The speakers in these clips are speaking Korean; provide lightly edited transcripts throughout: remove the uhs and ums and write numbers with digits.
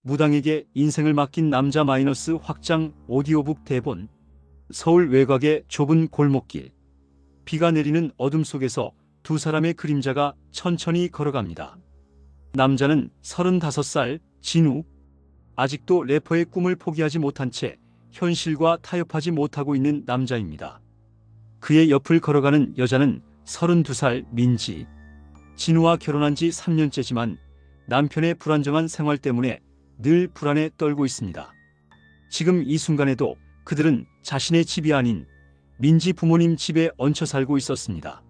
무당에게 인생을 맡긴 남자 마이너스 확장 오디오북 대본. 서울 외곽의 좁은 골목길. 비가 내리는 어둠 속에서 두 사람의 그림자가 천천히 걸어갑니다. 남자는 35살 진우. 아직도 래퍼의 꿈을 포기하지 못한 채 현실과 타협하지 못하고 있는 남자입니다. 그의 옆을 걸어가는 여자는 32살 민지. 진우와 결혼한 지 3년째지만 남편의 불안정한 생활 때문에 늘 불안에 떨고 있습니다. 지금 이 순간에도 그들은 자신의 집이 아닌 민지 부모님 집에 얹혀 살고 있었습니다.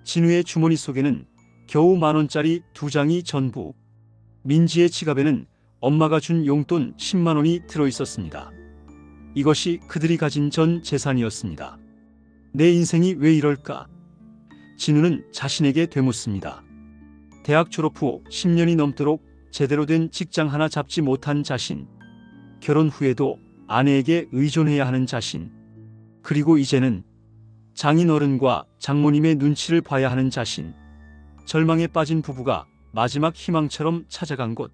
진우의 주머니 속에는 겨우 10,000원짜리 2장이 전부. 민지의 지갑에는 엄마가 준 용돈 10만 원이 들어 있었습니다. 이것이 그들이 가진 전 재산이었습니다. 내 인생이 왜 이럴까? 진우는 자신에게 되묻습니다. 대학 졸업 후 10년이 넘도록 제대로 된 직장 하나 잡지 못한 자신, 결혼 후에도 아내에게 의존해야 하는 자신, 그리고 이제는 장인어른과 장모님의 눈치를 봐야 하는 자신. 절망에 빠진 부부가 마지막 희망처럼 찾아간 곳.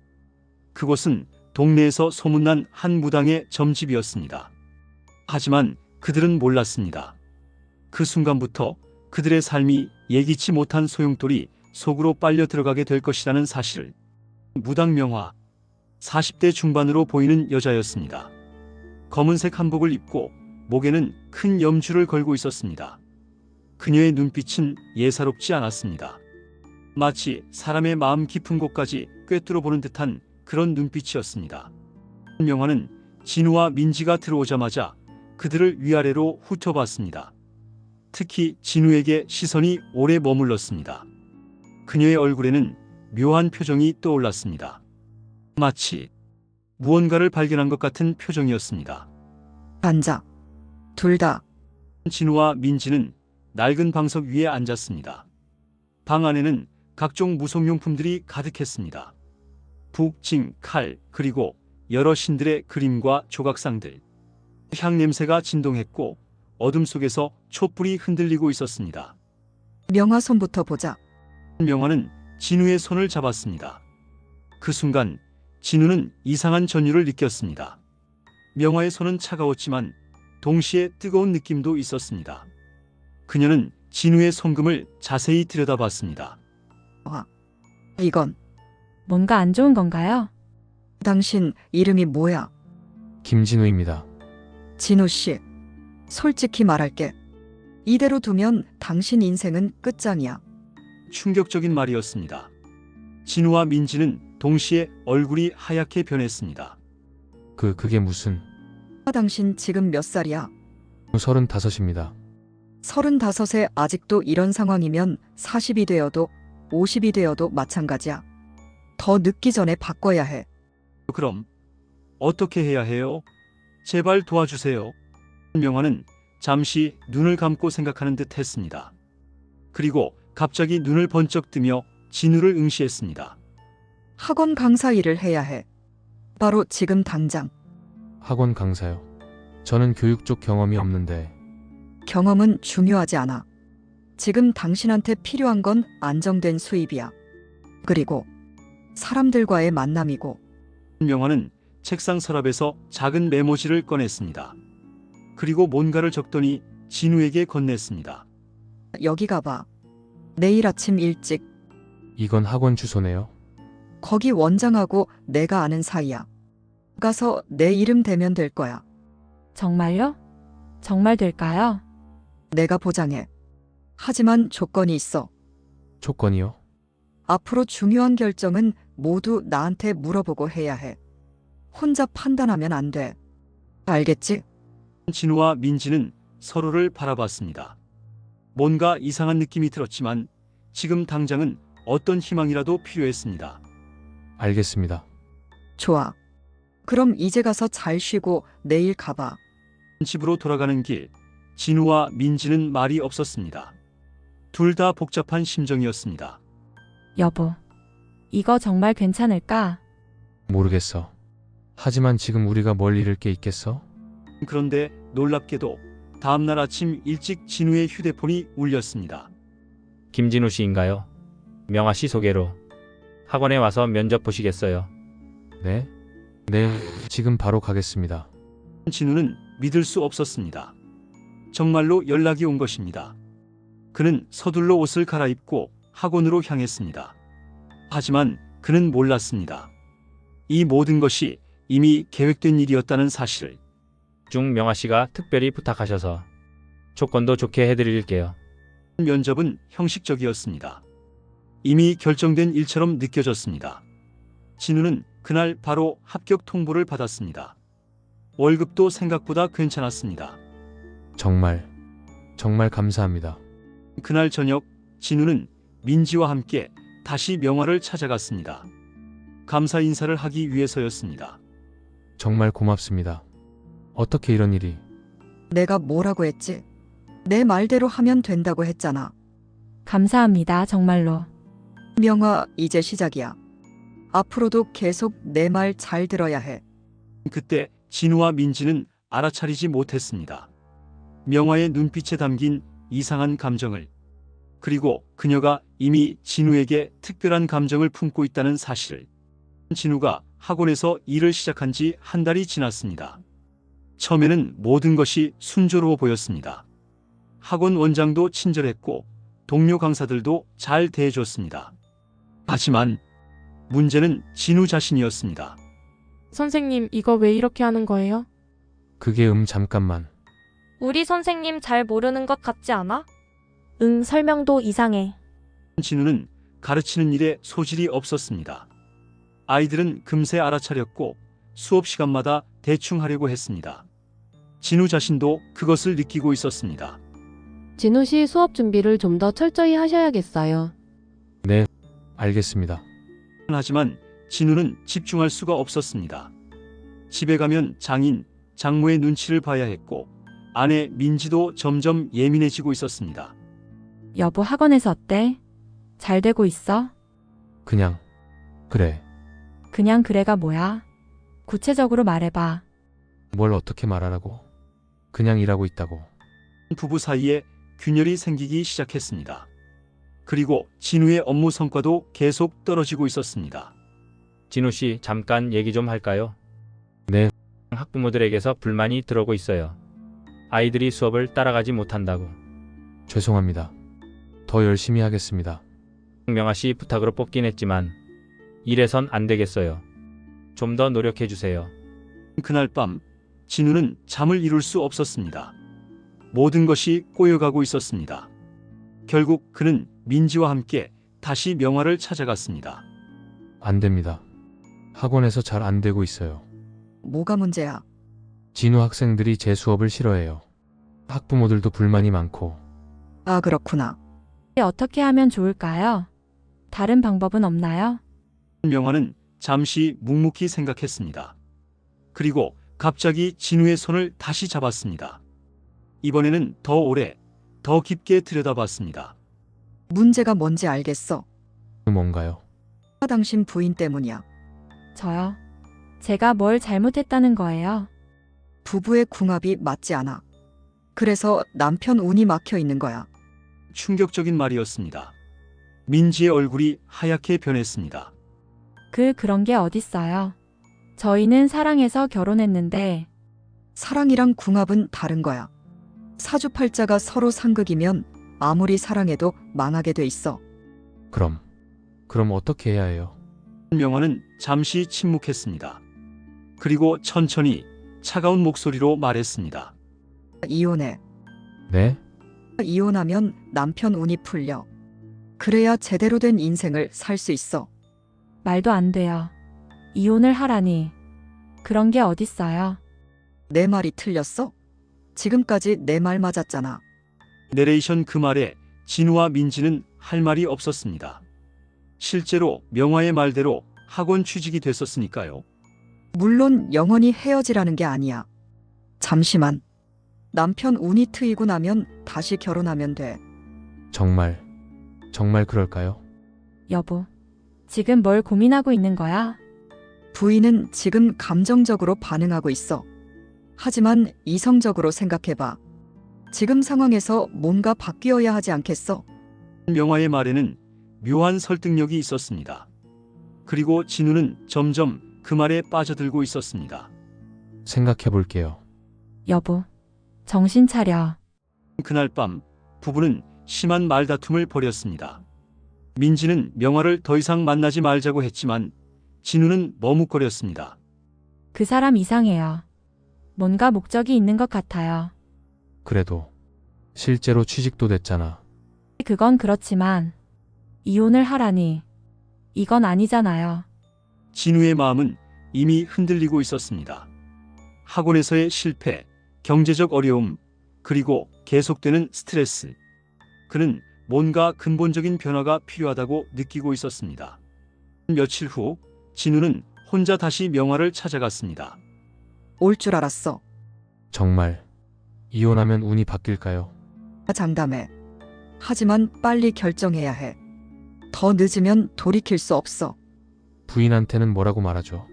그곳은 동네에서 소문난 한 무당의 점집이었습니다. 하지만 그들은 몰랐습니다. 그 순간부터 그들의 삶이 예기치 못한 소용돌이 속으로 빨려 들어가게 될 것이라는 사실을. 무당 명화. 40대 중반으로 보이는 여자였습니다. 검은색 한복을 입고 목에는 큰 염주를 걸고 있었습니다. 그녀의 눈빛은 예사롭지 않았습니다. 마치 사람의 마음 깊은 곳까지 꿰뚫어 보는 듯한 그런 눈빛이었습니다. 명화는 진우와 민지가 들어오자마자 그들을 위아래로 훑어봤습니다. 특히 진우에게 시선이 오래 머물렀습니다. 그녀의 얼굴에는 묘한 표정이 떠올랐습니다. 마치 무언가를 발견한 것 같은 표정이었습니다. 앉아. 둘 다. 진우와 민지는 낡은 방석 위에 앉았습니다. 방 안에는 각종 무속용품들이 가득했습니다. 북, 징, 칼, 그리고 여러 신들의 그림과 조각상들. 향 냄새가 진동했고 어둠 속에서 촛불이 흔들리고 있었습니다. 명화 손부터 보자. 명화는 진우의 손을 잡았습니다. 그 순간 진우는 이상한 전율을 느꼈습니다. 명화의 손은 차가웠지만 동시에 뜨거운 느낌도 있었습니다. 그녀는 진우의 손금을 자세히 들여다봤습니다. 이건 뭔가 안 좋은 건가요? 당신 이름이 뭐야? 김진우입니다. 진우 씨. 솔직히 말할게. 이대로 두면 당신 인생은 끝장이야. 충격적인 말이었습니다. 진우와 민지는 동시에 얼굴이 하얗게 변했습니다. 그게 무슨... 당신 지금 몇 살이야? 35입니다. 35에 아직도 이런 상황이면 40이 되어도 50이 되어도 마찬가지야. 더 늦기 전에 바꿔야 해. 그럼 어떻게 해야 해요? 제발 도와주세요. 명화는 잠시 눈을 감고 생각하는 듯 했습니다. 그리고 갑자기 눈을 번쩍 뜨며 진우를 응시했습니다. 학원 강사 일을 해야 해. 바로 지금 당장. 학원 강사요. 저는 교육 쪽 경험이 없는데... 경험은 중요하지 않아. 지금 당신한테 필요한 건 안정된 수입이야. 그리고 사람들과의 만남이고. 명화는 책상 서랍에서 작은 메모지를 꺼냈습니다. 그리고 뭔가를 적더니 진우에게 건넸습니다. 여기 가봐. 내일 아침 일찍. 이건 학원 주소네요. 거기 원장하고 내가 아는 사이야. 가서 내 이름 대면 될 거야. 정말요? 정말 될까요? 내가 보장해. 하지만 조건이 있어. 조건이요? 앞으로 중요한 결정은 모두 나한테 물어보고 해야 해. 혼자 판단하면 안 돼. 알겠지? 진우와 민지는 서로를 바라봤습니다. 뭔가 이상한 느낌이 들었지만 지금 당장은 어떤 희망이라도 필요했습니다. 알겠습니다. 좋아. 그럼 이제 가서 잘 쉬고 내일 가봐. 집으로 돌아가는 길, 진우와 민지는 말이 없었습니다. 둘 다 복잡한 심정이었습니다. 여보, 이거 정말 괜찮을까? 모르겠어. 하지만 지금 우리가 뭘 잃을 게 있겠어? 그런데 놀랍게도 다음날 아침 일찍 진우의 휴대폰이 울렸습니다. 김진우 씨인가요? 명화 씨 소개로 학원에 와서 면접 보시겠어요? 네? 네, 지금 바로 가겠습니다. 진우는 믿을 수 없었습니다. 정말로 연락이 온 것입니다. 그는 서둘러 옷을 갈아입고 학원으로 향했습니다. 하지만 그는 몰랐습니다. 이 모든 것이 이미 계획된 일이었다는 사실을. 명아 씨가 특별히 부탁하셔서 조건도 좋게 해드릴게요. 면접은 형식적이었습니다. 이미 결정된 일처럼 느껴졌습니다. 진우는 그날 바로 합격 통보를 받았습니다. 월급도 생각보다 괜찮았습니다. 정말 감사합니다. 그날 저녁 진우는 민지와 함께 다시 명화를 찾아갔습니다. 감사 인사를 하기 위해서였습니다. 정말 고맙습니다. 어떻게 이런 일이? 내가 뭐라고 했지? 내 말대로 하면 된다고 했잖아. 감사합니다, 정말로. 명화, 이제 시작이야. 앞으로도 계속 내 말 잘 들어야 해. 그때 진우와 민지는 알아차리지 못했습니다. 명화의 눈빛에 담긴 이상한 감정을, 그리고 그녀가 이미 진우에게 특별한 감정을 품고 있다는 사실을. 진우가 학원에서 일을 시작한 지 한 달이 지났습니다. 처음에는 모든 것이 순조로워 보였습니다. 학원 원장도 친절했고 동료 강사들도 잘 대해줬습니다. 하지만 문제는 진우 자신이었습니다. 선생님, 이거 왜 이렇게 하는 거예요? 그게 잠깐만. 우리 선생님 잘 모르는 것 같지 않아? 응, 설명도 이상해. 진우는 가르치는 일에 소질이 없었습니다. 아이들은 금세 알아차렸고 수업 시간마다 대충 하려고 했습니다. 진우 자신도 그것을 느끼고 있었습니다. 진우 씨 수업 준비를 좀 더 철저히 하셔야겠어요. 네, 알겠습니다. 하지만 진우는 집중할 수가 없었습니다. 집에 가면 장인, 장모의 눈치를 봐야 했고 아내 민지도 점점 예민해지고 있었습니다. 여보, 학원에서 어때? 잘 되고 있어? 그냥 그래. 그냥 그래가 뭐야? 구체적으로 말해봐. 뭘 어떻게 말하라고? 그냥 일하고 있다고. 부부 사이에 균열이 생기기 시작했습니다. 그리고 진우의 업무 성과도 계속 떨어지고 있었습니다. 진우 씨, 잠깐 얘기 좀 할까요? 네. 학부모들에게서 불만이 들어오고 있어요. 아이들이 수업을 따라가지 못한다고. 죄송합니다. 더 열심히 하겠습니다. 명아 씨 부탁으로 뽑긴 했지만 이래선 안 되겠어요. 좀 더 노력해 주세요. 그날 밤 진우는 잠을 이룰 수 없었습니다. 모든 것이 꼬여가고 있었습니다. 결국 그는 민지와 함께 다시 명화를 찾아갔습니다. 안 됩니다. 학원에서 잘 안 되고 있어요. 뭐가 문제야? 진우 학생들이 제 수업을 싫어해요. 학부모들도 불만이 많고. 아, 그렇구나. 어떻게 하면 좋을까요? 다른 방법은 없나요? 명화는 잠시 묵묵히 생각했습니다. 그리고 갑자기 진우의 손을 다시 잡았습니다. 이번에는 더 오래, 더 깊게 들여다봤습니다. 문제가 뭔지 알겠어. 뭔가요? 당신 부인 때문이야. 저요. 제가 뭘 잘못했다는 거예요? 부부의 궁합이 맞지 않아. 그래서 남편 운이 막혀 있는 거야. 충격적인 말이었습니다. 민지의 얼굴이 하얗게 변했습니다. 그런 게 어딨어요. 저희는 사랑해서 결혼했는데. 사랑이랑 궁합은 다른 거야. 사주팔자가 서로 상극이면 아무리 사랑해도 망하게 돼 있어. 그럼 어떻게 해야 해요? 명화는 잠시 침묵했습니다. 그리고 천천히 차가운 목소리로 말했습니다. 이혼해. 네? 이혼하면 남편 운이 풀려. 그래야 제대로 된 인생을 살 수 있어. 말도 안 돼요. 이혼을 하라니. 그런 게 어딨어요. 내 말이 틀렸어? 지금까지 내 말 맞았잖아. 내레이션 그 말에 진우와 민지는 할 말이 없었습니다. 실제로 명화의 말대로 학원 취직이 됐었으니까요. 물론 영원히 헤어지라는 게 아니야. 잠시만. 남편 운이 트이고 나면 다시 결혼하면 돼. 정말 그럴까요? 여보, 지금 뭘 고민하고 있는 거야? 부인은 지금 감정적으로 반응하고 있어. 하지만 이성적으로 생각해봐. 지금 상황에서 뭔가 바뀌어야 하지 않겠어? 명화의 말에는 묘한 설득력이 있었습니다. 그리고 진우는 점점 그 말에 빠져들고 있었습니다. 생각해 볼게요. 여보, 정신 차려. 그날 밤 부부는 심한 말다툼을 벌였습니다. 민지는 명화를 더 이상 만나지 말자고 했지만 진우는 머뭇거렸습니다. 그 사람 이상해요. 뭔가 목적이 있는 것 같아요. 그래도 실제로 취직도 됐잖아. 그건 그렇지만 이혼을 하라니 이건 아니잖아요. 진우의 마음은 이미 흔들리고 있었습니다. 학원에서의 실패, 경제적 어려움, 그리고 계속되는 스트레스. 그는 뭔가 근본적인 변화가 필요하다고 느끼고 있었습니다. 며칠 후 진우는 혼자 다시 명화를 찾아갔습니다. 올 줄 알았어. 정말 이혼하면 운이 바뀔까요? 장담해. 하지만 빨리 결정해야 해. 더 늦으면 돌이킬 수 없어. 부인한테는 뭐라고 말하죠?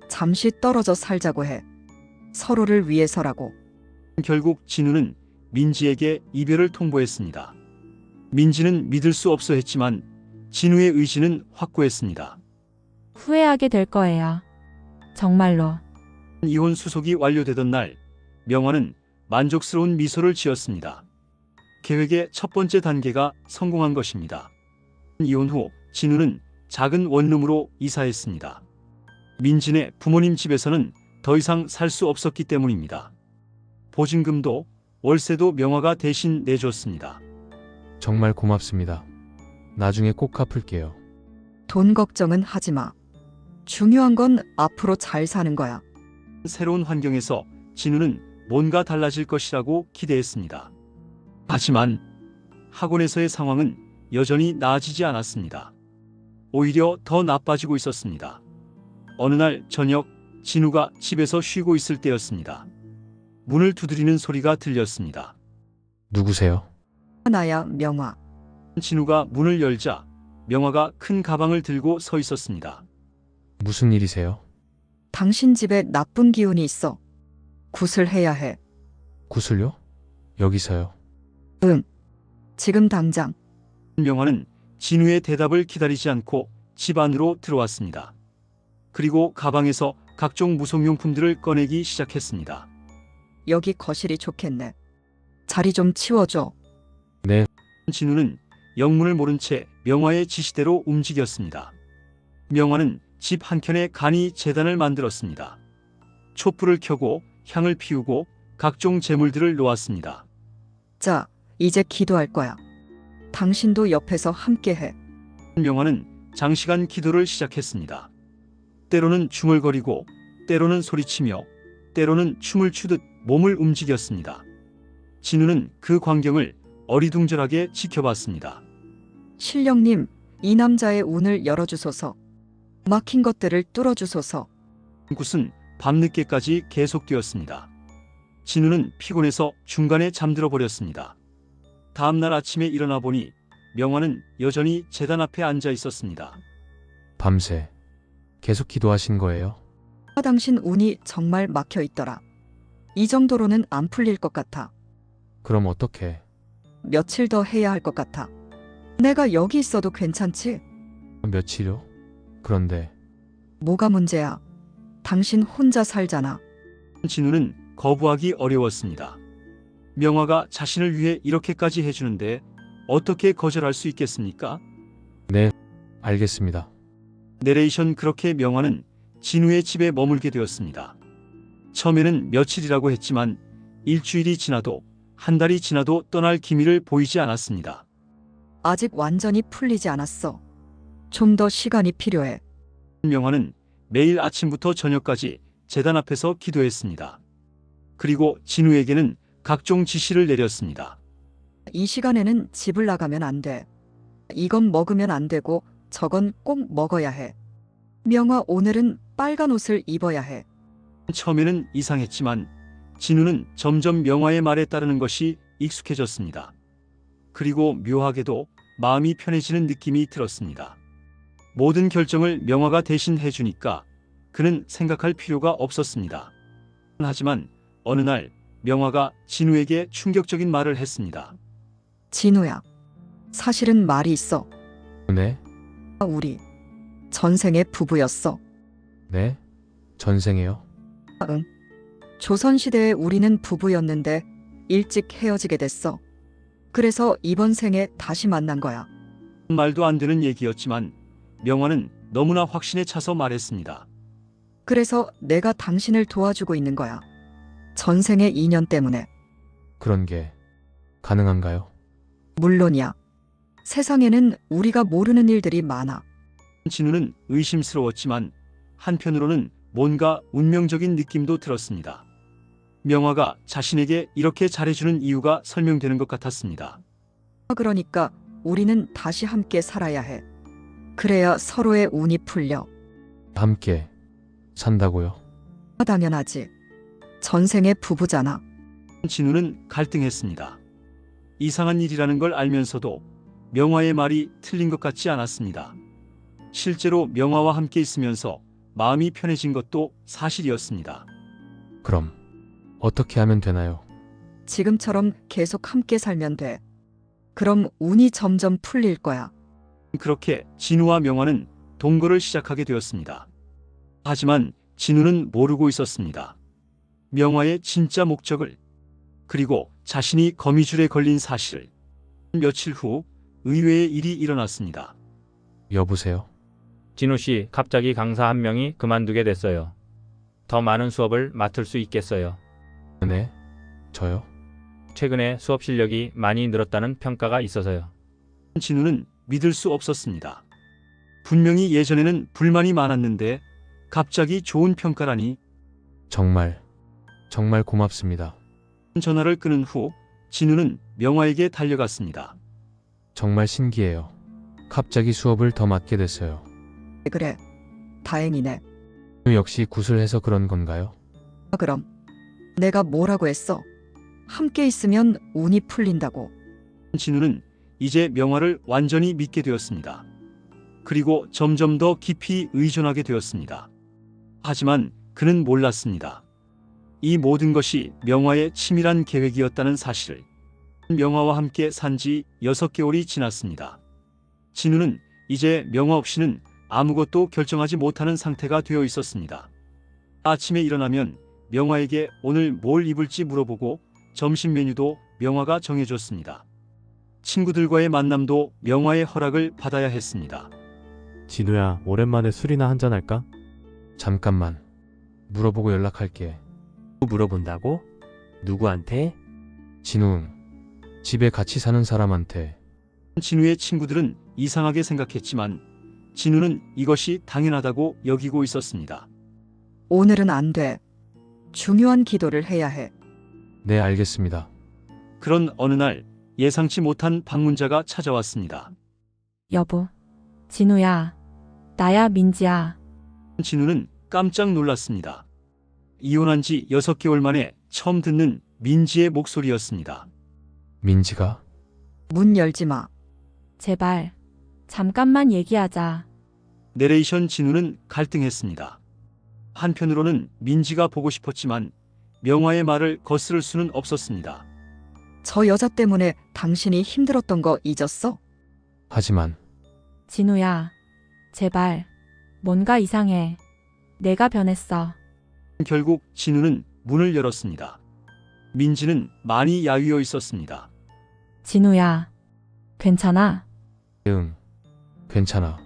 잠시 떨어져 살자고 해. 서로를 위해서라고. 결국 진우는 민지에게 이별을 통보했습니다. 민지는 믿을 수 없어 했지만 진우의 의지는 확고했습니다. 후회하게 될 거예요. 정말로. 이혼 수속이 완료되던 날, 명화는 만족스러운 미소를 지었습니다. 계획의 첫 번째 단계가 성공한 것입니다. 이혼 후 진우는 작은 원룸으로 이사했습니다. 민진의 부모님 집에서는 더 이상 살 수 없었기 때문입니다. 보증금도 월세도 명화가 대신 내줬습니다. 정말 고맙습니다. 나중에 꼭 갚을게요. 돈 걱정은 하지 마. 중요한 건 앞으로 잘 사는 거야. 새로운 환경에서 진우는 뭔가 달라질 것이라고 기대했습니다. 하지만 학원에서의 상황은 여전히 나아지지 않았습니다. 오히려 더 나빠지고 있었습니다. 어느 날 저녁 진우가 집에서 쉬고 있을 때였습니다. 문을 두드리는 소리가 들렸습니다. 누구세요? 나야, 명화. 진우가 문을 열자 명화가 큰 가방을 들고 서 있었습니다. 무슨 일이세요? 당신 집에 나쁜 기운이 있어. 구슬해야 해. 구슬요? 여기서요. 응. 지금 당장. 명화는 진우의 대답을 기다리지 않고 집 안으로 들어왔습니다. 그리고 가방에서 각종 무속용품들을 꺼내기 시작했습니다. 여기 거실이 좋겠네. 자리 좀 치워줘. 네, 진우는 영문을 모른 채 명화의 지시대로 움직였습니다. 명화는 집 한켠에 간이 제단을 만들었습니다. 촛불을 켜고 향을 피우고 각종 제물들을 놓았습니다. 자, 이제 기도할 거야. 당신도 옆에서 함께해. 명화는 장시간 기도를 시작했습니다. 때로는 중얼거리고 때로는 소리치며 때로는 춤을 추듯 몸을 움직였습니다. 진우는 그 광경을 어리둥절하게 지켜봤습니다. 신령님, 이 남자의 운을 열어주소서. 막힌 것들을 뚫어주소서. 굿은 밤늦게까지 계속되었습니다. 진우는 피곤해서 중간에 잠들어 버렸습니다. 다음날 아침에 일어나 보니 명화는 여전히 제단 앞에 앉아 있었습니다. 밤새 계속 기도하신 거예요? 당신 운이 정말 막혀 있더라. 이 정도로는 안 풀릴 것 같아. 그럼 어떻게? 며칠 더 해야 할 것 같아. 내가 여기 있어도 괜찮지? 며칠요? 그런데 뭐가 문제야? 당신 혼자 살잖아. 진우는 거부하기 어려웠습니다. 명화가 자신을 위해 이렇게까지 해주는데 어떻게 거절할 수 있겠습니까? 네, 알겠습니다. 내레이션. 그렇게 명화는 진우의 집에 머물게 되었습니다. 처음에는 며칠이라고 했지만 일주일이 지나도 한 달이 지나도 떠날 기미를 보이지 않았습니다. 아직 완전히 풀리지 않았어. 좀 더 시간이 필요해. 명화는 매일 아침부터 저녁까지 제단 앞에서 기도했습니다. 그리고 진우에게는 각종 지시를 내렸습니다. 이 시간에는 집을 나가면 안 돼. 이건 먹으면 안 되고 저건 꼭 먹어야 해. 명화, 오늘은 빨간 옷을 입어야 해. 처음에는 이상했지만 진우는 점점 명화의 말에 따르는 것이 익숙해졌습니다. 그리고 묘하게도 마음이 편해지는 느낌이 들었습니다. 모든 결정을 명화가 대신 해주니까 그는 생각할 필요가 없었습니다. 하지만 어느 날 명화가 진우에게 충격적인 말을 했습니다. 진우야, 사실은 말이 있어. 네? 우리 전생에 부부였어. 네? 전생에요? 응. 조선시대에 우리는 부부였는데 일찍 헤어지게 됐어. 그래서 이번 생에 다시 만난 거야. 말도 안 되는 얘기였지만 명화는 너무나 확신에 차서 말했습니다. 그래서 내가 당신을 도와주고 있는 거야. 전생의 인연 때문에. 그런 게 가능한가요? 물론이야. 세상에는 우리가 모르는 일들이 많아. 진우는 의심스러웠지만 한편으로는 뭔가 운명적인 느낌도 들었습니다. 명화가 자신에게 이렇게 잘해주는 이유가 설명되는 것 같았습니다. 그러니까 우리는 다시 함께 살아야 해. 그래야 서로의 운이 풀려. 함께 산다고요? 당연하지. 전생의 부부잖아. 진우는 갈등했습니다. 이상한 일이라는 걸 알면서도 명화의 말이 틀린 것 같지 않았습니다. 실제로 명화와 함께 있으면서 마음이 편해진 것도 사실이었습니다. 그럼 어떻게 하면 되나요? 지금처럼 계속 함께 살면 돼. 그럼 운이 점점 풀릴 거야. 그렇게 진우와 명화는 동거를 시작하게 되었습니다. 하지만 진우는 모르고 있었습니다. 명화의 진짜 목적을, 그리고 자신이 거미줄에 걸린 사실을. 며칠 후 의외의 일이 일어났습니다. 여보세요? 진우 씨, 갑자기 강사 한 명이 그만두게 됐어요. 더 많은 수업을 맡을 수 있겠어요. 네? 저요? 최근에 수업 실력이 많이 늘었다는 평가가 있어서요. 진우는 믿을 수 없었습니다. 분명히 예전에는 불만이 많았는데 갑자기 좋은 평가라니. 정말 고맙습니다. 전화를 끊은 후 진우는 명화에게 달려갔습니다. 정말 신기해요. 갑자기 수업을 더 맡게 됐어요. 그래. 다행이네. 역시 구슬해서 그런 건가요? 그럼 내가 뭐라고 했어? 함께 있으면 운이 풀린다고. 진우는 이제 명화를 완전히 믿게 되었습니다. 그리고 점점 더 깊이 의존하게 되었습니다. 하지만 그는 몰랐습니다. 이 모든 것이 명화의 치밀한 계획이었다는 사실을. 명화와 함께 산 지 6개월이 지났습니다. 진우는 이제 명화 없이는 아무것도 결정하지 못하는 상태가 되어 있었습니다. 아침에 일어나면 명화에게 오늘 뭘 입을지 물어보고 점심 메뉴도 명화가 정해줬습니다. 친구들과의 만남도 명화의 허락을 받아야 했습니다. 진우야, 오랜만에 술이나 한잔 할까? 잠깐만. 물어보고 연락할게. 물어본다고? 누구한테? 진우, 집에 같이 사는 사람한테. 진우의 친구들은 이상하게 생각했지만 진우는 이것이 당연하다고 여기고 있었습니다. 오늘은 안 돼. 중요한 기도를 해야 해. 네, 알겠습니다. 그런 어느 날 예상치 못한 방문자가 찾아왔습니다. 여보. 진우야. 나야 민지야. 진우는 깜짝 놀랐습니다. 이혼한 지 6개월 만에 처음 듣는 민지의 목소리였습니다. 민지가? 문 열지 마. 제발. 잠깐만 얘기하자. 내레이션 진우는 갈등했습니다. 한편으로는 민지가 보고 싶었지만 명화의 말을 거스를 수는 없었습니다. 저 여자 때문에 당신이 힘들었던 거 잊었어? 하지만 진우야. 제발. 뭔가 이상해. 내가 변했어. 결국 진우는 문을 열었습니다. 민지는 많이 야위어 있었습니다. 진우야. 괜찮아? 응, 괜찮아.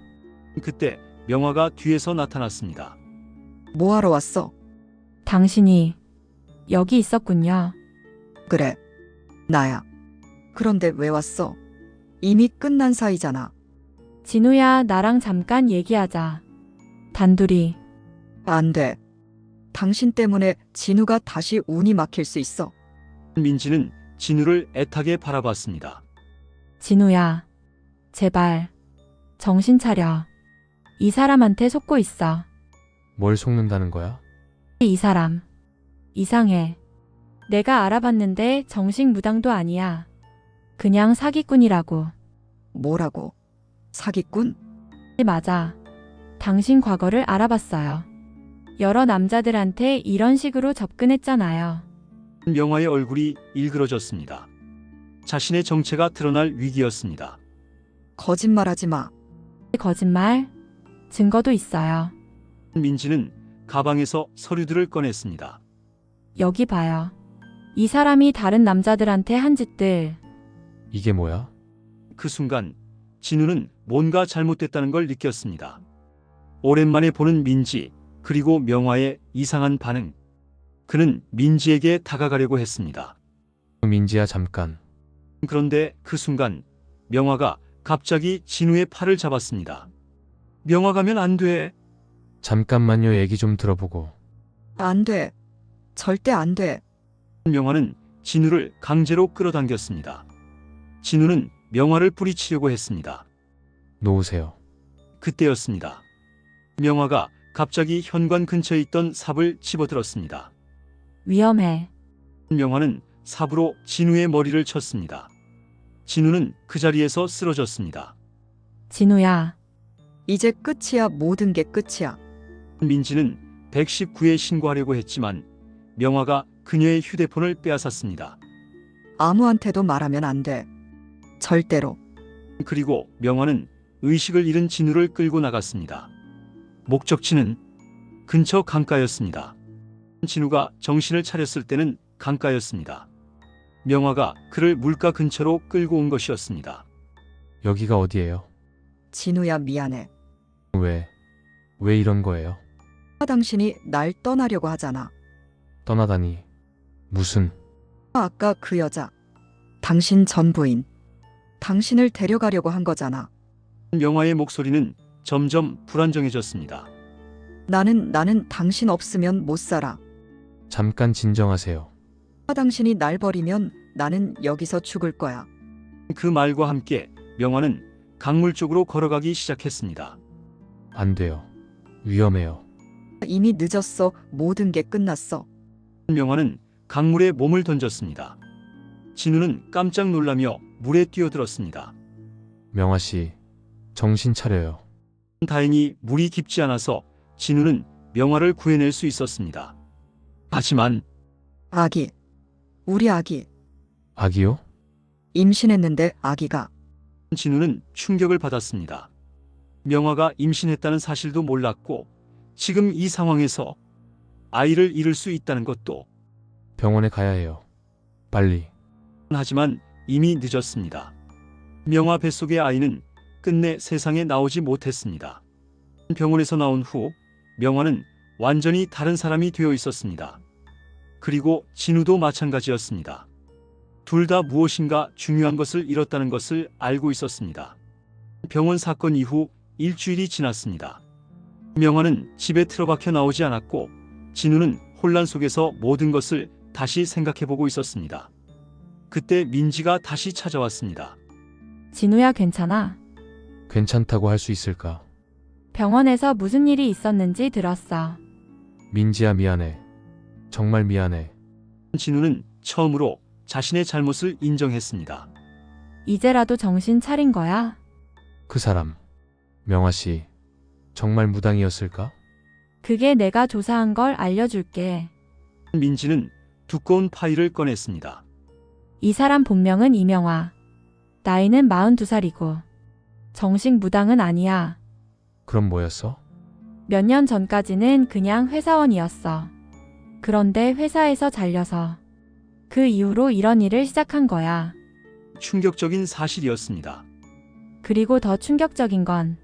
그때 명화가 뒤에서 나타났습니다. 뭐하러 왔어? 당신이 여기 있었군요. 그래. 나야. 그런데 왜 왔어? 이미 끝난 사이잖아. 진우야, 나랑 잠깐 얘기하자. 단둘이. 안 돼. 당신 때문에 진우가 다시 운이 막힐 수 있어. 민지는 진우를 애타게 바라봤습니다. 진우야. 제발. 정신 차려. 이 사람한테 속고 있어. 뭘 속는다는 거야? 이 사람. 이상해. 내가 알아봤는데 정식무당도 아니야. 그냥 사기꾼이라고. 뭐라고? 사기꾼? 맞아. 당신 과거를 알아봤어요. 여러 남자들한테 이런 식으로 접근했잖아요. 명화의 얼굴이 일그러졌습니다. 자신의 정체가 드러날 위기였습니다. 거짓말하지 마. 거짓말? 증거도 있어요. 민지는 가방에서 서류들을 꺼냈습니다. 여기 봐요. 이 사람이 다른 남자들한테 한 짓들. 이게 뭐야? 그 순간 진우는 뭔가 잘못됐다는 걸 느꼈습니다. 오랜만에 보는 민지, 그리고 명화의 이상한 반응. 그는 민지에게 다가가려고 했습니다. 민지야, 잠깐. 그런데 그 순간 명화가 갑자기 진우의 팔을 잡았습니다. 명화 가면 안 돼. 잠깐만요. 얘기 좀 들어보고. 안 돼. 절대 안 돼. 명화는 진우를 강제로 끌어당겼습니다. 진우는 명화를 뿌리치려고 했습니다. 놓으세요. 그때였습니다. 명화가 갑자기 현관 근처에 있던 삽을 집어들었습니다. 위험해. 명화는 삽으로 진우의 머리를 쳤습니다. 진우는 그 자리에서 쓰러졌습니다. 진우야. 이제 끝이야. 모든 게 끝이야. 민지는 119에 신고하려고 했지만 명화가 그녀의 휴대폰을 빼앗았습니다. 아무한테도 말하면 안 돼. 절대로. 그리고 명화는 의식을 잃은 진우를 끌고 나갔습니다. 목적지는 근처 강가였습니다. 진우가 정신을 차렸을 때는 강가였습니다. 명화가 그를 물가 근처로 끌고 온 것이었습니다. 여기가 어디예요? 진우야, 미안해. 왜 이런 거예요? 당신이 날 떠나려고 하잖아. 떠나다니. 무슨. 아까 그 여자. 당신 전 부인. 당신을 데려가려고 한 거잖아. 명화의 목소리는 점점 불안정해졌습니다. 나는 당신 없으면 못 살아. 잠깐 진정하세요. 당신이 날 버리면 나는 여기서 죽을 거야. 그 말과 함께 명화는 강물 쪽으로 걸어가기 시작했습니다. 안 돼요. 위험해요. 이미 늦었어. 모든 게 끝났어. 명화는 강물에 몸을 던졌습니다. 진우는 깜짝 놀라며 물에 뛰어들었습니다. 명화 씨, 정신 차려요. 다행히 물이 깊지 않아서 진우는 명화를 구해낼 수 있었습니다. 하지만 아기. 우리 아기. 아기요? 임신했는데 아기가. 진우는 충격을 받았습니다. 명화가 임신했다는 사실도 몰랐고 지금 이 상황에서 아이를 잃을 수 있다는 것도. 병원에 가야 해요. 빨리. 하지만 이미 늦었습니다. 명화 뱃속의 아이는 끝내 세상에 나오지 못했습니다. 병원에서 나온 후 명화는 완전히 다른 사람이 되어 있었습니다. 그리고 진우도 마찬가지였습니다. 둘 다 무엇인가 중요한 것을 잃었다는 것을 알고 있었습니다. 병원 사건 이후 일주일이 지났습니다. 명화는 집에 틀어박혀 나오지 않았고 진우는 혼란 속에서 모든 것을 다시 생각해보고 있었습니다. 그때 민지가 다시 찾아왔습니다. 진우야, 괜찮아? 괜찮다고 할 수 있을까? 병원에서 무슨 일이 있었는지 들었어. 민지야, 미안해. 정말 미안해. 진우는 처음으로 자신의 잘못을 인정했습니다. 이제라도 정신 차린 거야? 그 사람. 명화 씨, 정말 무당이었을까? 그게 내가 조사한 걸 알려줄게. 민지는 두꺼운 파일을 꺼냈습니다. 이 사람 본명은 이명화. 나이는 42살이고 정식 무당은 아니야. 그럼 뭐였어? 몇 년 전까지는 그냥 회사원이었어. 그런데 회사에서 잘려서 그 이후로 이런 일을 시작한 거야. 충격적인 사실이었습니다. 그리고 더 충격적인 건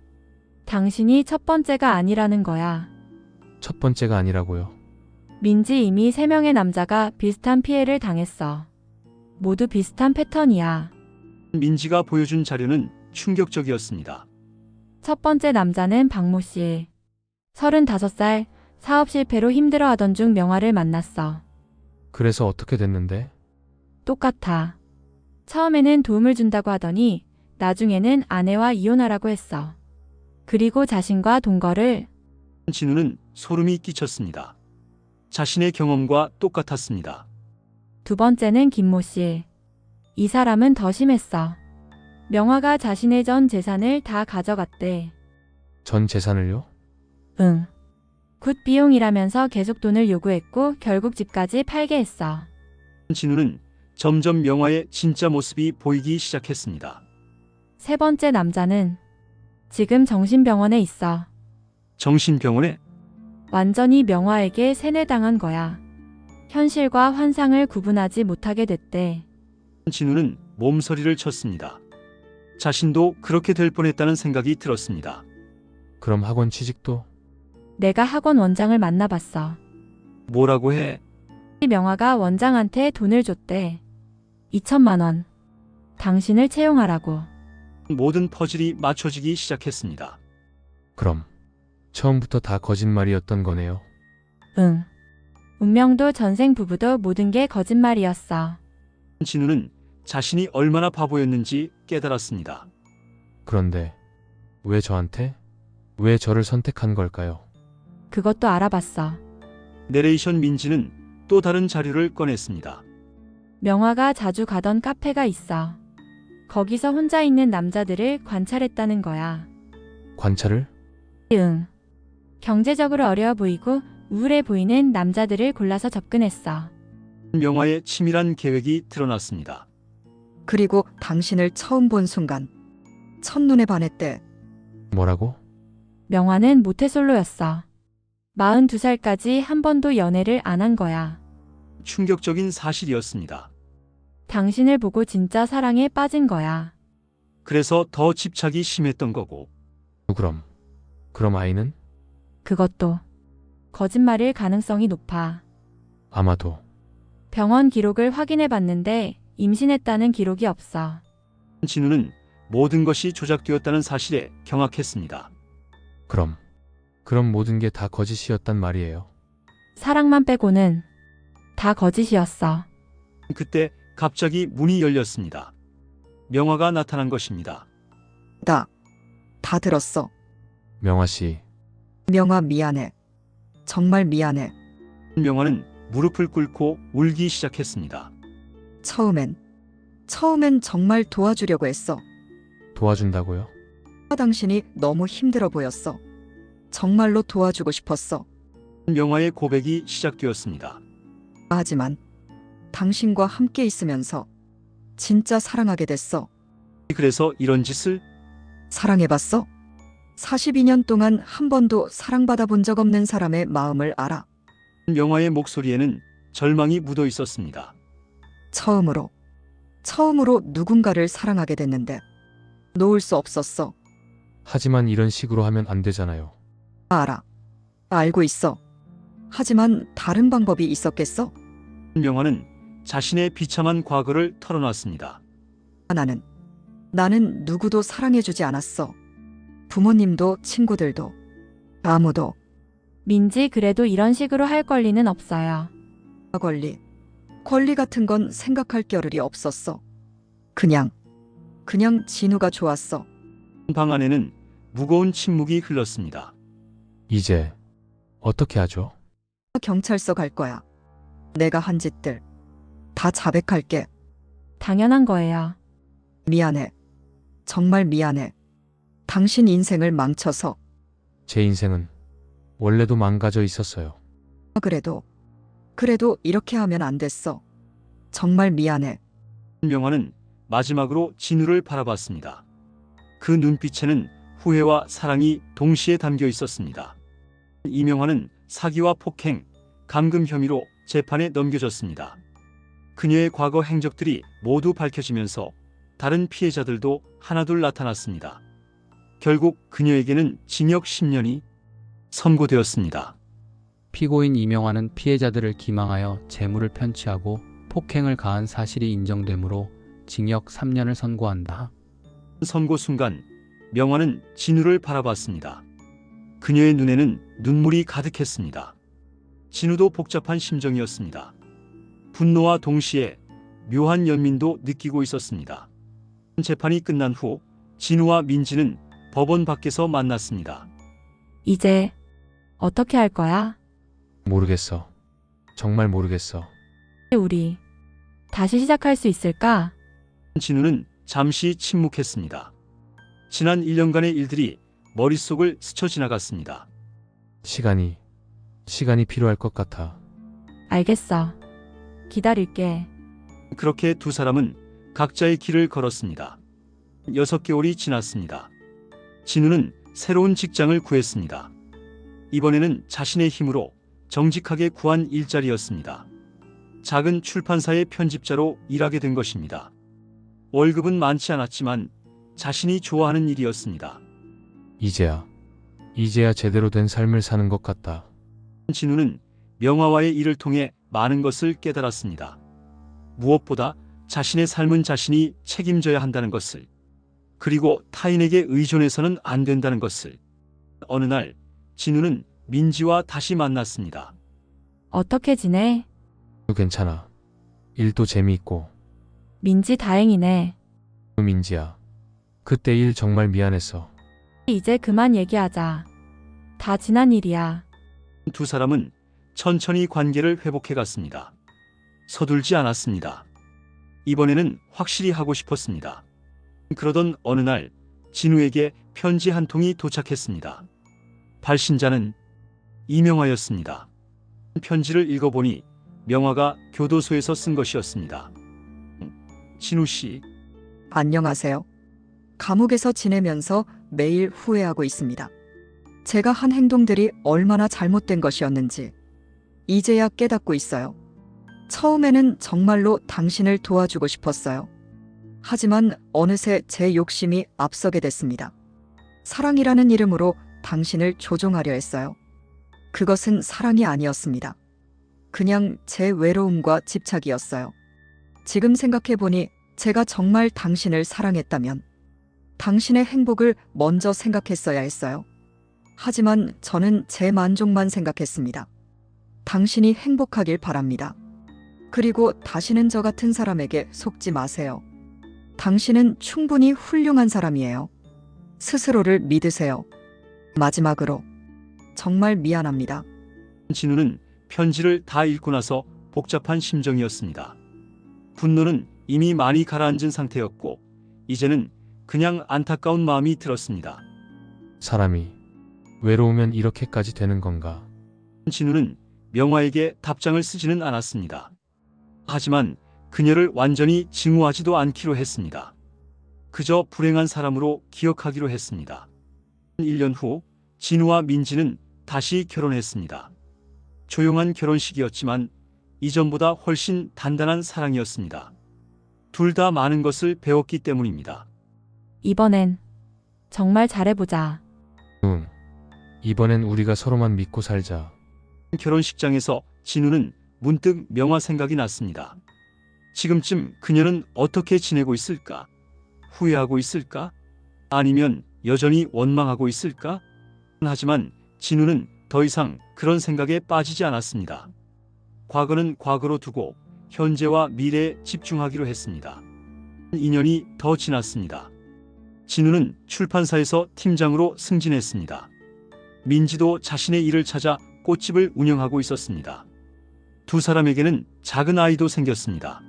당신이 첫 번째가 아니라는 거야. 첫 번째가 아니라고요? 민지 이미 3명의 남자가 비슷한 피해를 당했어. 모두 비슷한 패턴이야. 민지가 보여준 자료는 충격적이었습니다. 첫 번째 남자는 박모 씨. 35살, 사업 실패로 힘들어하던 중 명화를 만났어. 그래서 어떻게 됐는데? 똑같아. 처음에는 도움을 준다고 하더니 나중에는 아내와 이혼하라고 했어. 그리고 자신과 동거를. 진우는 소름이 끼쳤습니다. 자신의 경험과 똑같았습니다. 두 번째는 김모 씨. 이 사람은 더 심했어. 명화가 자신의 전 재산을 다 가져갔대. 전 재산을요? 응. 굿 비용이라면서 계속 돈을 요구했고 결국 집까지 팔게 했어. 진우는 점점 명화의 진짜 모습이 보이기 시작했습니다. 세 번째 남자는 지금 정신병원에 있어. 정신병원에 완전히 명화에게 세뇌당한 거야. 현실과 환상을 구분하지 못하게 됐대. 진우는 몸서리를 쳤습니다. 자신도 그렇게 될 뻔했다는 생각이 들었습니다. 그럼 학원 취직도? 내가 학원 원장을 만나봤어. 뭐라고 해? 명화가 원장한테 돈을 줬대. 2천만 원. 당신을 채용하라고. 모든 퍼즐이 맞춰지기 시작했습니다. 그럼 처음부터 다 거짓말이었던 거네요. 응. 운명도 전생 부부도 모든 게 거짓말이었어. 진우는 자신이 얼마나 바보였는지 깨달았습니다. 그런데 왜 저한테? 왜 저를 선택한 걸까요? 그것도 알아봤어. 내레이션 민지는 또 다른 자료를 꺼냈습니다. 명화가 자주 가던 카페가 있어. 거기서 혼자 있는 남자들을 관찰했다는 거야. 관찰을? 응. 경제적으로 어려워 보이고 우울해 보이는 남자들을 골라서 접근했어. 명화의 치밀한 계획이 드러났습니다. 그리고 당신을 처음 본 순간 첫눈에 반했대. 뭐라고? 명화는 모태솔로였어. 42살까지 한 번도 연애를 안 한 거야. 충격적인 사실이었습니다. 당신을 보고 진짜 사랑에 빠진 거야. 그래서 더 집착이 심했던 거고. 그럼 아이는? 그것도 거짓말일 가능성이 높아. 아마도. 병원 기록을 확인해 봤는데 임신했다는 기록이 없어. 진우는 모든 것이 조작되었다는 사실에 경악했습니다. 그럼 모든 게 다 거짓이었단 말이에요. 사랑만 빼고는 다 거짓이었어. 그때 갑자기 문이 열렸습니다. 명화가 나타난 것입니다. 다 들었어. 명화 씨, 명화 미안해. 정말 미안해. 명화는 무릎을 꿇고 울기 시작했습니다. 처음엔 정말 도와주려고 했어. 도와준다고요? 당신이 너무 힘들어 보였어. 정말로 도와주고 싶었어. 명화의 고백이 시작되었습니다. 하지만 당신과 함께 있으면서 진짜 사랑하게 됐어. 그래서 이런 짓을? 사랑해봤어? 42년 동안 한 번도 사랑받아 본 적 없는 사람의 마음을 알아. 명화의 목소리에는 절망이 묻어 있었습니다. 처음으로 누군가를 사랑하게 됐는데 놓을 수 없었어. 하지만 이런 식으로 하면 안 되잖아요. 알아. 알고 있어. 하지만 다른 방법이 있었겠어? 명화는 자신의 비참한 과거를 털어놨습니다. 나는 누구도 사랑해주지 않았어. 부모님도 친구들도 아무도. 민지 그래도 이런 식으로 할 권리는 없어요. 권리 같은 건 생각할 겨를이 없었어. 그냥 진우가 좋았어. 방 안에는 무거운 침묵이 흘렀습니다. 이제 어떻게 하죠? 경찰서 갈 거야. 내가 한 짓들 다 자백할게. 당연한 거예요. 미안해. 정말 미안해. 당신 인생을 망쳐서. 제 인생은 원래도 망가져 있었어요. 그래도 이렇게 하면 안 됐어. 정말 미안해. 명화는 마지막으로 진우를 바라봤습니다. 그 눈빛에는 후회와 사랑이 동시에 담겨 있었습니다. 이명화는 사기와 폭행, 감금 혐의로 재판에 넘겨졌습니다. 그녀의 과거 행적들이 모두 밝혀지면서 다른 피해자들도 하나둘 나타났습니다. 결국 그녀에게는 징역 10년이 선고되었습니다. 피고인 이명화는 피해자들을 기망하여 재물을 편취하고 폭행을 가한 사실이 인정되므로 징역 3년을 선고한다. 선고 순간 명화는 진우를 바라봤습니다. 그녀의 눈에는 눈물이 가득했습니다. 진우도 복잡한 심정이었습니다. 분노와 동시에 묘한 연민도 느끼고 있었습니다. 재판이 끝난 후 진우와 민지는 법원 밖에서 만났습니다. 이제 어떻게 할 거야? 모르겠어. 정말 모르겠어. 우리 다시 시작할 수 있을까? 진우는 잠시 침묵했습니다. 지난 1년간의 일들이 머릿속을 스쳐 지나갔습니다. 시간이 필요할 것 같아. 알겠어. 기다릴게. 그렇게 두 사람은 각자의 길을 걸었습니다. 6개월이 지났습니다. 진우는 새로운 직장을 구했습니다. 이번에는 자신의 힘으로 정직하게 구한 일자리였습니다. 작은 출판사의 편집자로 일하게 된 것입니다. 월급은 많지 않았지만 자신이 좋아하는 일이었습니다. 이제야 제대로 된 삶을 사는 것 같다. 진우는 명화와의 일을 통해 많은 것을 깨달았습니다. 무엇보다 자신의 삶은 자신이 책임져야 한다는 것을, 그리고 타인에게 의존해서는 안 된다는 것을. 어느 날 진우는 민지와 다시 만났습니다. 어떻게 지내? 괜찮아. 일도 재미있고. 민지 다행이네. 민지야. 그때 일 정말 미안했어. 이제 그만 얘기하자. 다 지난 일이야. 두 사람은 천천히 관계를 회복해 갔습니다. 서둘지 않았습니다. 이번에는 확실히 하고 싶었습니다. 그러던 어느 날 진우에게 편지 한 통이 도착했습니다. 발신자는 이명화였습니다. 편지를 읽어보니 명화가 교도소에서 쓴 것이었습니다. 진우 씨, 안녕하세요. 감옥에서 지내면서 매일 후회하고 있습니다. 제가 한 행동들이 얼마나 잘못된 것이었는지 이제야 깨닫고 있어요. 처음에는 정말로 당신을 도와주고 싶었어요. 하지만 어느새 제 욕심이 앞서게 됐습니다. 사랑이라는 이름으로 당신을 조종하려 했어요. 그것은 사랑이 아니었습니다. 그냥 제 외로움과 집착이었어요. 지금 생각해보니 제가 정말 당신을 사랑했다면 당신의 행복을 먼저 생각했어야 했어요. 하지만 저는 제 만족만 생각했습니다. 당신이 행복하길 바랍니다. 그리고 다시는 저 같은 사람에게 속지 마세요. 당신은 충분히 훌륭한 사람이에요. 스스로를 믿으세요. 마지막으로 정말 미안합니다. 진우는 편지를 다 읽고 나서 복잡한 심정이었습니다. 분노는 이미 많이 가라앉은 상태였고 이제는 그냥 안타까운 마음이 들었습니다. 사람이 외로우면 이렇게까지 되는 건가? 진우는 명화에게 답장을 쓰지는 않았습니다. 하지만 그녀를 완전히 증오하지도 않기로 했습니다. 그저 불행한 사람으로 기억하기로 했습니다. 1년 후 진우와 민지는 다시 결혼했습니다. 조용한 결혼식이었지만 이전보다 훨씬 단단한 사랑이었습니다. 둘 다 많은 것을 배웠기 때문입니다. 이번엔 정말 잘해보자. 응. 이번엔 우리가 서로만 믿고 살자. 결혼식장에서 진우는 문득 명화 생각이 났습니다. 지금쯤 그녀는 어떻게 지내고 있을까? 후회하고 있을까? 아니면 여전히 원망하고 있을까? 하지만 진우는 더 이상 그런 생각에 빠지지 않았습니다. 과거는 과거로 두고 현재와 미래에 집중하기로 했습니다. 2년이 더 지났습니다. 진우는 출판사에서 팀장으로 승진했습니다. 민지도 자신의 일을 찾아 꽃집을 운영하고 있었습니다. 두 사람에게는 작은 아이도 생겼습니다.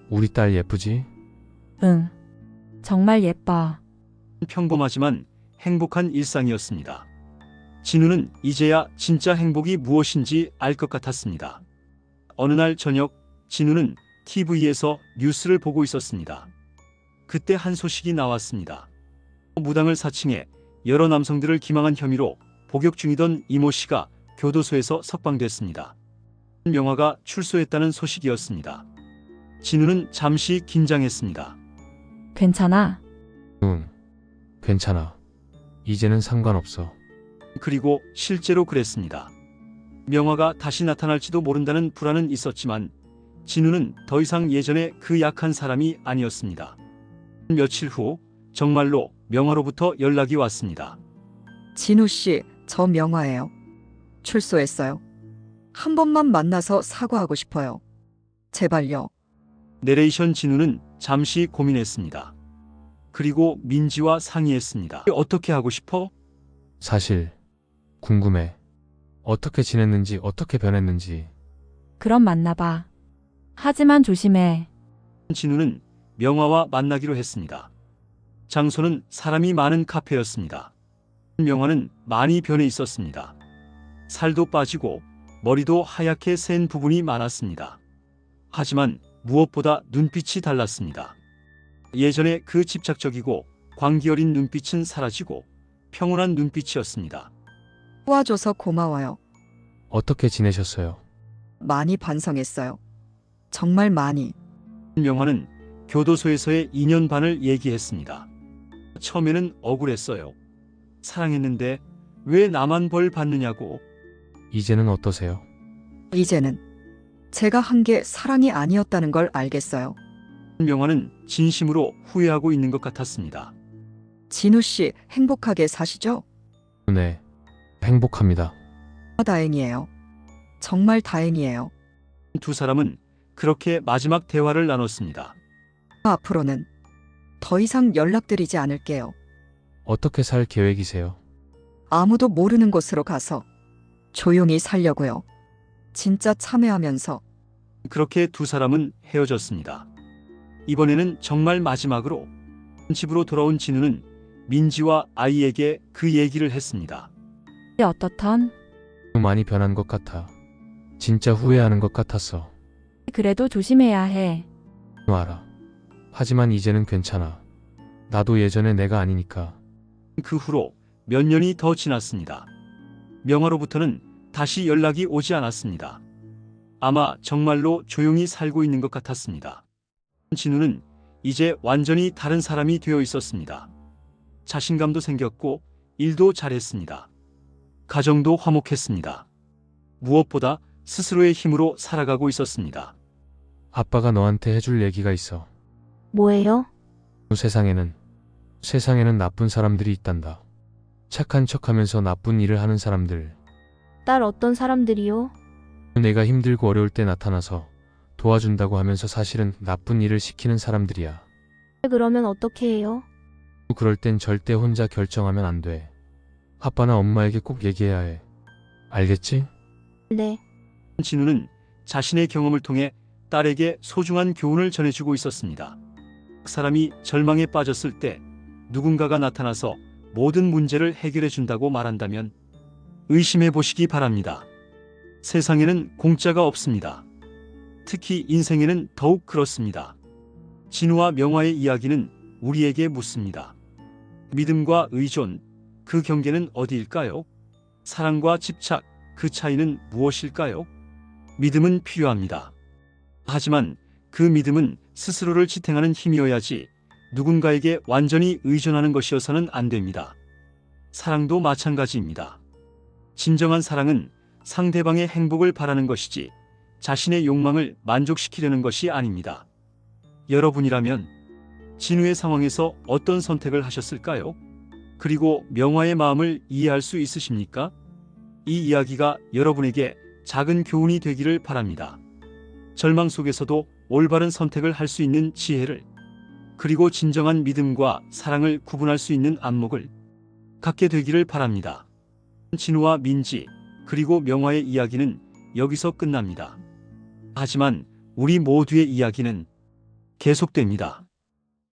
우리 딸 예쁘지? 응. 정말 예뻐. 평범하지만 행복한 일상이었습니다. 진우는 이제야 진짜 행복이 무엇인지 알 것 같았습니다. 어느 날 저녁 진우는 TV에서 뉴스를 보고 있었습니다. 그때 한 소식이 나왔습니다. 무당을 사칭해 여러 남성들을 기망한 혐의로 복역 중이던 이모 씨가 교도소에서 석방됐습니다. 명화가 출소했다는 소식이었습니다. 진우는 잠시 긴장했습니다. 괜찮아. 응. 괜찮아. 이제는 상관없어. 그리고 실제로 그랬습니다. 명화가 다시 나타날지도 모른다는 불안은 있었지만 진우는 더 이상 예전에 그 약한 사람이 아니었습니다. 며칠 후 정말로 명화로부터 연락이 왔습니다. 진우 씨, 저 명화예요. 출소했어요. 한 번만 만나서 사과하고 싶어요. 제발요. 내레이션 진우는 잠시 고민했습니다. 그리고 민지와 상의했습니다. 어떻게 하고 싶어? 사실 궁금해. 어떻게 지냈는지, 어떻게 변했는지. 그럼 만나봐. 하지만 조심해. 진우는 명화와 만나기로 했습니다. 장소는 사람이 많은 카페였습니다. 명화는 많이 변해 있었습니다. 살도 빠지고 머리도 하얗게 센 부분이 많았습니다. 하지만 무엇보다 눈빛이 달랐습니다. 예전에 그 집착적이고 광기 어린 눈빛은 사라지고 평온한 눈빛이었습니다. 도와줘서 고마워요. 어떻게 지내셨어요? 많이 반성했어요. 정말 많이. 명화는 교도소에서의 2년 반을 얘기했습니다. 처음에는 억울했어요. 사랑했는데 왜 나만 벌 받느냐고. 이제는 어떠세요? 이제는 제가 한 게 사랑이 아니었다는 걸 알겠어요. 명화는 진심으로 후회하고 있는 것 같았습니다. 진우 씨 행복하게 사시죠? 네. 행복합니다. 다행이에요. 정말 다행이에요. 두 사람은 그렇게 마지막 대화를 나눴습니다. 앞으로는 더 이상 연락드리지 않을게요. 어떻게 살 계획이세요? 아무도 모르는 곳으로 가서 조용히 살려고요. 진짜 참회하면서. 그렇게 두 사람은 헤어졌습니다. 이번에는 정말 마지막으로 집으로 돌아온 진우는 민지와 아이에게 그 얘기를 했습니다. 어떻던? 많이 변한 것 같아. 진짜 후회하는 것 같았어. 그래도 조심해야 해. 알아. 하지만 이제는 괜찮아. 나도 예전의 내가 아니니까. 그 후로 몇 년이 더 지났습니다. 명화로부터는 다시 연락이 오지 않았습니다. 아마 정말로 조용히 살고 있는 것 같았습니다. 진우는 이제 완전히 다른 사람이 되어 있었습니다. 자신감도 생겼고 일도 잘했습니다. 가정도 화목했습니다. 무엇보다 스스로의 힘으로 살아가고 있었습니다. 아빠가 너한테 해줄 얘기가 있어. 뭐예요? 세상에는 나쁜 사람들이 있단다. 착한 척하면서 나쁜 일을 하는 사람들. 딸 어떤 사람들이요? 내가 힘들고 어려울 때 나타나서 도와준다고 하면서 사실은 나쁜 일을 시키는 사람들이야. 그러면 어떻게 해요? 그럴 땐 절대 혼자 결정하면 안 돼. 아빠나 엄마에게 꼭 얘기해야 해. 알겠지? 네. 진우는 자신의 경험을 통해 딸에게 소중한 교훈을 전해주고 있었습니다. 사람이 절망에 빠졌을 때 누군가가 나타나서 모든 문제를 해결해 준다고 말한다면 의심해 보시기 바랍니다. 세상에는 공짜가 없습니다. 특히 인생에는 더욱 그렇습니다. 진우와 명화의 이야기는 우리에게 묻습니다. 믿음과 의존, 그 경계는 어디일까요? 사랑과 집착, 그 차이는 무엇일까요? 믿음은 필요합니다. 하지만 그 믿음은 스스로를 지탱하는 힘이어야지 누군가에게 완전히 의존하는 것이어서는 안 됩니다. 사랑도 마찬가지입니다. 진정한 사랑은 상대방의 행복을 바라는 것이지 자신의 욕망을 만족시키려는 것이 아닙니다. 여러분이라면 진우의 상황에서 어떤 선택을 하셨을까요? 그리고 명화의 마음을 이해할 수 있으십니까? 이 이야기가 여러분에게 작은 교훈이 되기를 바랍니다. 절망 속에서도 올바른 선택을 할 수 있는 지혜를, 그리고 진정한 믿음과 사랑을 구분할 수 있는 안목을 갖게 되기를 바랍니다. 진우와 민지, 그리고 명화의 이야기는 여기서 끝납니다. 하지만 우리 모두의 이야기는 계속됩니다.